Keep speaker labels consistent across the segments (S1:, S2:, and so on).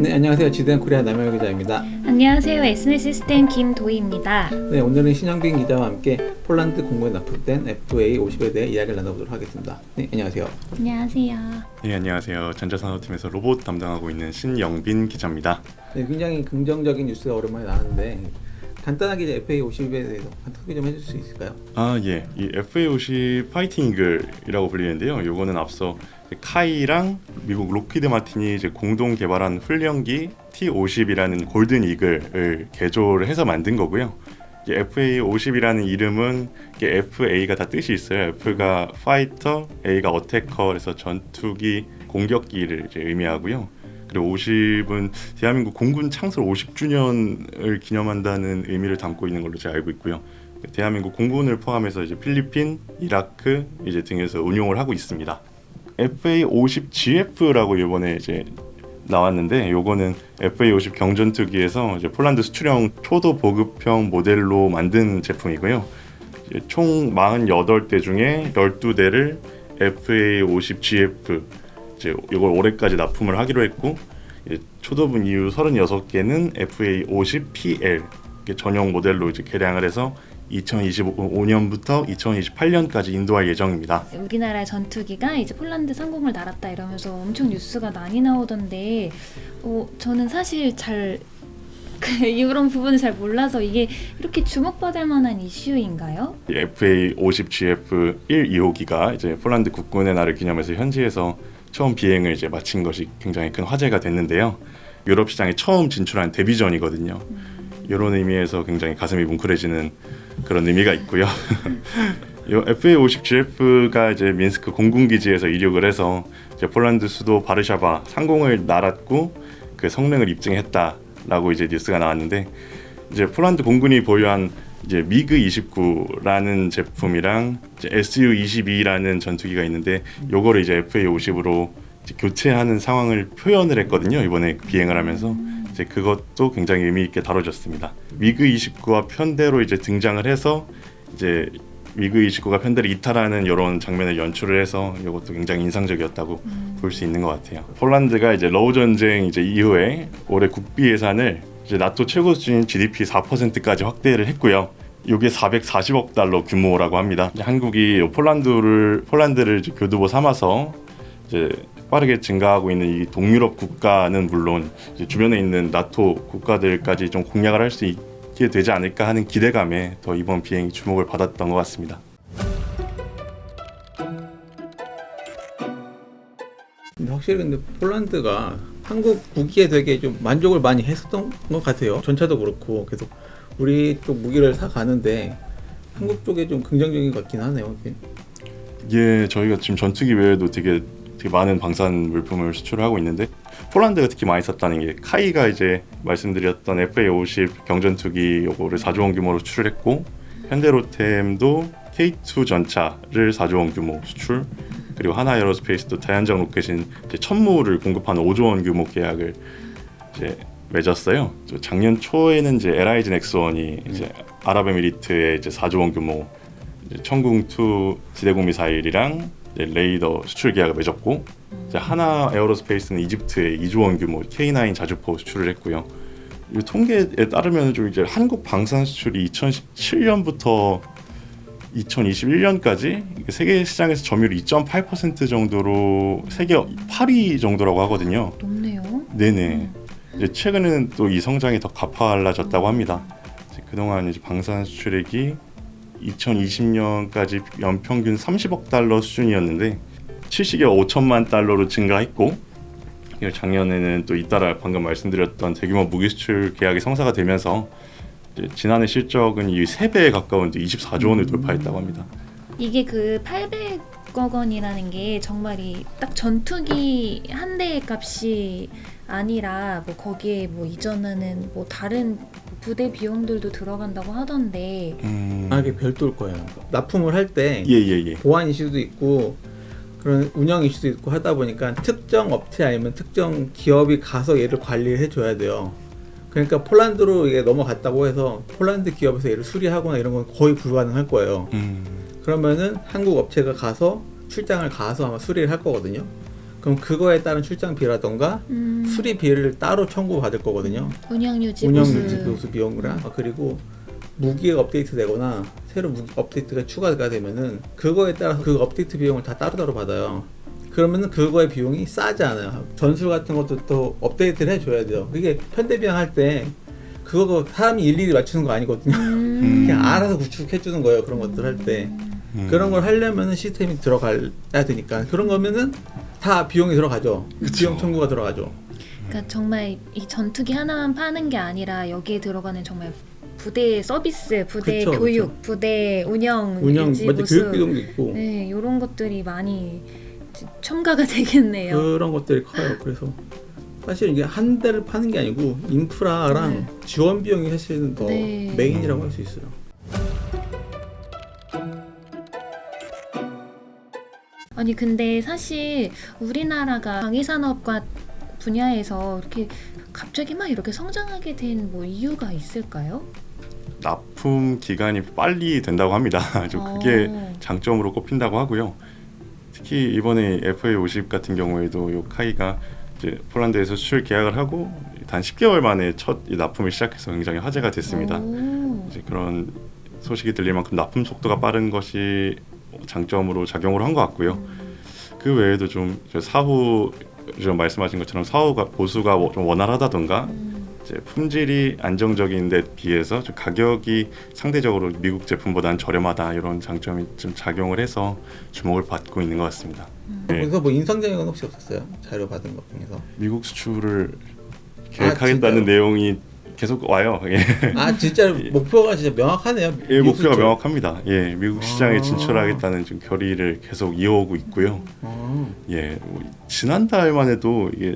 S1: 네, 안녕하세요. 지대한 코리아 남영 기자입니다.
S2: 안녕하세요. SNS 시스템 김도희입니다.
S1: 네, 오늘은 신영빈 기자와 함께 폴란드 공고에 납품된 FA50에 대해 이야기를 나눠보도록 하겠습니다. 네, 안녕하세요.
S2: 안녕하세요.
S3: 네, 안녕하세요. 전자산업팀에서 로봇 담당하고 있는 신영빈 기자입니다.
S1: 네, 굉장히 긍정적인 뉴스가 오랜만에 나왔는데 간단하게 이제 FA50에 대해서 소개 좀 해줄 수 있을까요?
S3: 예. 이 FA50 파이팅 이글이라고 불리는데요. 요거는 앞서 카이랑 미국 록히드 마틴이 이제 공동 개발한 훈련기 T50이라는 골든 이글을 개조를 해서 만든 거고요. FA50이라는 이름은 FA가 다 뜻이 있어요. F가 파이터, A가 어태커, 그래서 전투기, 공격기를 이제 의미하고요. 그리고 50은 대한민국 공군 창설 50주년을 기념한다는 의미를 담고 있는 걸로 제가 알고 있고요. 대한민국 공군을 포함해서 이제 필리핀, 이라크 이제 등에서 운용을 하고 있습니다. FA50GF라고 이번에 이제 나왔는데, 요거는 FA50 경전투기에서 이제 폴란드 수출형 초도 보급형 모델로 만든 제품이고요. 총 48대 중에 12대를 FA50GF 이걸 올해까지 납품을 하기로 했고, 초도분 이후 36개는 FA50PL 전용 모델로 이제 개량을 해서 2025년부터 2028년까지 인도할 예정입니다.
S2: 우리나라의 전투기가 이제 폴란드 상공을 날았다 이러면서 엄청 뉴스가 많이 나오던데, 저는 사실 잘 이런 부분을 잘 몰라서 이게 이렇게 주목받을 만한 이슈인가요?
S3: FA50GF 1, 2호기가 이제 폴란드 국군의 날을 기념해서 현지에서 처음 비행을 이제 마친 것이 굉장히 큰 화제가 됐는데요. 유럽 시장에 처음 진출한 데뷔전이거든요. 이런 의미에서 굉장히 가슴이 뭉클해지는 그런 의미가 있고요. FA50GF가 이제 민스크 공군기지에서 이륙을 해서 이제 폴란드 수도 바르샤바 상공을 날았고 그 성능을 입증했다라고 이제 뉴스가 나왔는데, 이제 폴란드 공군이 보유한 이제 미그 29라는 제품이랑 이제 SU-22라는 전투기가 있는데, 요거를 이제 FA50으로 이제 교체하는 상황을 표현을 했거든요. 이번에 비행을 하면서 이제 그것도 굉장히 의미 있게 다뤄졌습니다. 미그 29가 편대로 이제 등장을 해서 이제 미그 29가 편대를 이탈하는 이런 장면을 연출을 해서 이것도 굉장히 인상적이었다고 볼 수 있는 것 같아요. 폴란드가 이제 러우 전쟁 이제 이후에 올해 국비 예산을 이제 나토 최고 수준인 GDP 4%까지 확대를 했고요. 이게 440억 달러 규모라고 합니다. 한국이 폴란드를 이제 교두보 삼아서 이제 빠르게 증가하고 있는 이 동유럽 국가는 물론 이제 주변에 있는 나토 국가들까지 좀 공략을 할 수 있게 되지 않을까 하는 기대감에 더 이번 비행이 주목을 받았던 것 같습니다.
S1: 확실히 근데 폴란드가 한국 무기에 되게 좀 만족을 많이 했었던 것 같아요. 전차도 그렇고 계속 우리 쪽 무기를 사 가는데 한국 쪽에 좀 긍정적인 것 같긴 하네요.
S3: 저희가 지금 전투기 외에도 되게 많은 방산 물품을 수출을 하고 있는데, 폴란드가 특히 많이 썼다는 게 카이가 이제 말씀드렸던 FA50 경전투기 요거를 4조 원 규모로 수출을 했고, 현대로템도 K2 전차를 4조 원 규모 수출, 그리고 하나에어로스페이스도 다연장 로켓인 천무를 공급하는 5조 원 규모 계약을 이제 맺었어요. 작년 초에는 이제 LIG 넥스원이 이제 아랍에미리트에 이제 4조 원 규모 천궁2 지대공 미사일이랑 레이더 수출 계약을 맺었고, 이제 하나 에어로스페이스는 이집트에 2조 원 규모 K9 자주포 수출을 했고요. 이 통계에 따르면 좀 이제 한국 방산 수출이 2017년부터 2021년까지 세계 시장에서 점유율 2.8% 정도로 세계 8위 정도라고 하거든요.
S2: 높네요.
S3: 네네. 이제 최근에는 또 이 성장이 더 가팔라졌다고 합니다. 그동안 이제 방산 수출액이 2020년까지 연평균 30억 달러 수준이었는데 70여 5천만 달러로 증가했고, 작년에는 또 잇따라 방금 말씀드렸던 대규모 무기 수출 계약이 성사가 되면서 지난해 실적은 이 3배에 가까운 24조 원을 돌파했다고 합니다.
S2: 이게 그 800억 원이라는 게 정말 딱 전투기 한 대의 값이 아니라 뭐 거기에 뭐 이전에는 뭐 다른 부대 비용들도 들어간다고 하던데.
S1: 이게 별도일 거예요. 납품을 할 때 보안 이슈도 있고 그런 운영 이슈도 있고 하다 보니까 특정 업체 아니면 특정 기업이 가서 얘를 관리를 해줘야 돼요. 그러니까 폴란드로 이게 넘어갔다고 해서 폴란드 기업에서 얘를 수리하거나 이런 건 거의 불가능할 거예요. 그러면은 한국 업체가 가서 출장을 가서 아마 수리를 할 거거든요. 그럼 그거에 따른 출장비라던가 수리비를 따로 청구받을 거거든요.
S2: 운영유지
S1: 보수 비용이랑 그리고 무기가 업데이트되거나 새로 무기 업데이트가 추가가 되면은 그거에 따라서 그 업데이트 비용을 다 따로따로 받아요. 그러면은 그거의 비용이 싸지 않아요. 전술 같은 것도 또 업데이트를 해줘야 돼요. 그게 현대비행 할 때 그거 사람이 일일이 맞추는 거 아니거든요. 그냥 알아서 구축해주는 거예요. 그런 것들 할 때. 그런 걸 하려면은 시스템이 들어가야 되니까 그런 거면은 다 비용이 들어가죠. 비용 청구가 들어가죠.
S2: 그러니까 정말 이 전투기 하나만 파는 게 아니라 여기에 들어가는 정말 부대 서비스, 부대
S1: 그쵸,
S2: 교육,
S1: 그쵸.
S2: 부대 운영,
S1: 맞아, 교육 비용도 있고
S2: 네, 이런 것들이 많이 첨가가 되겠네요.
S1: 그런 것들이 커요. 그래서 사실 이게 한 대를 파는 게 아니고 인프라랑 지원 비용이 사실은 더 메인이라고 할 수 있어요.
S2: 아니 근데 사실 우리나라가 방위산업과 분야에서 이렇게 갑자기 막 이렇게 성장하게 된 뭐 이유가 있을까요?
S3: 납품 기간이 빨리 된다고 합니다. 좀 그게 장점으로 꼽힌다고 하고요. 특히 이번에 FA50 같은 경우에도 요 카이가 이제 폴란드에서 수출 계약을 하고 단 10개월 만에 첫 납품을 시작해서 굉장히 화제가 됐습니다. 이제 그런 소식이 들릴 만큼 납품 속도가 빠른 것이 장점으로 작용을 한 것 같고요. 그 외에도 좀 사후 좀 말씀하신 것처럼 사후가 보수가 좀 원활하다던가 이제 품질이 안정적인 데 비해서 좀 가격이 상대적으로 미국 제품보다는 저렴하다 이런 장점이 좀 작용을 해서 주목을 받고 있는 것 같습니다.
S1: 그래서 뭐 인상적인 건 혹시 없었어요? 자료 받은 것 중에서?
S3: 미국 수출을 계획하겠다는 내용이 계속 와요. 예.
S1: 아 진짜 목표가 진짜 명확하네요.
S3: 예, 목표가 명확합니다. 예, 미국 시장에 진출하겠다는 좀 결의를 계속 이어오고 있고요. 예, 지난달만 해도 이게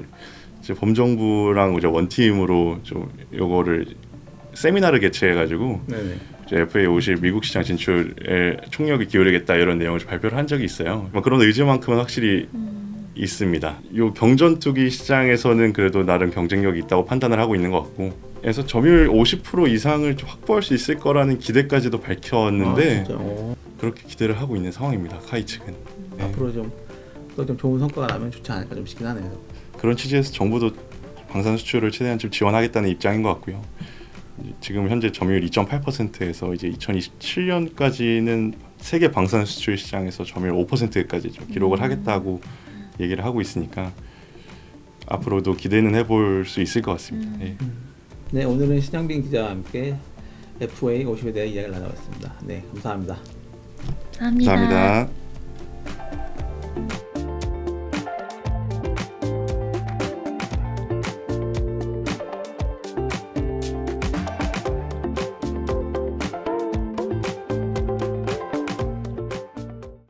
S3: 이제 범정부랑 이제 원팀으로 좀 요거를 세미나를 개최해가지고 FA50 미국 시장 진출에 총력을 기울이겠다 이런 내용을 발표를 한 적이 있어요. 그런 의지만큼은 확실히 있습니다. 요 경전투기 시장에서는 그래도 나름 경쟁력이 있다고 판단을 하고 있는 것 같고. 그래서 점유율 50% 이상을 좀 확보할 수 있을 거라는 기대까지도 밝혔는데 그렇게 기대를 하고 있는 상황입니다. 카이 측은.
S1: 앞으로 좀 좋은 성과가 나면 좋지 않을까 좀 싶긴 하네요.
S3: 그런 취지에서 정부도 방산 수출을 최대한 좀 지원하겠다는 입장인 것 같고요. 지금 현재 점유율 2.8%에서 이제 2027년까지는 세계 방산 수출 시장에서 점유율 5%까지 좀 기록을 하겠다고 얘기를 하고 있으니까 앞으로도 기대는 해볼 수 있을 것 같습니다. 예.
S1: 네, 오늘은 신양빈 기자와 함께 FA50에 대한 이야기를 나눠봤습니다. 네, 감사합니다.
S2: 감사합니다.
S3: 감사합니다.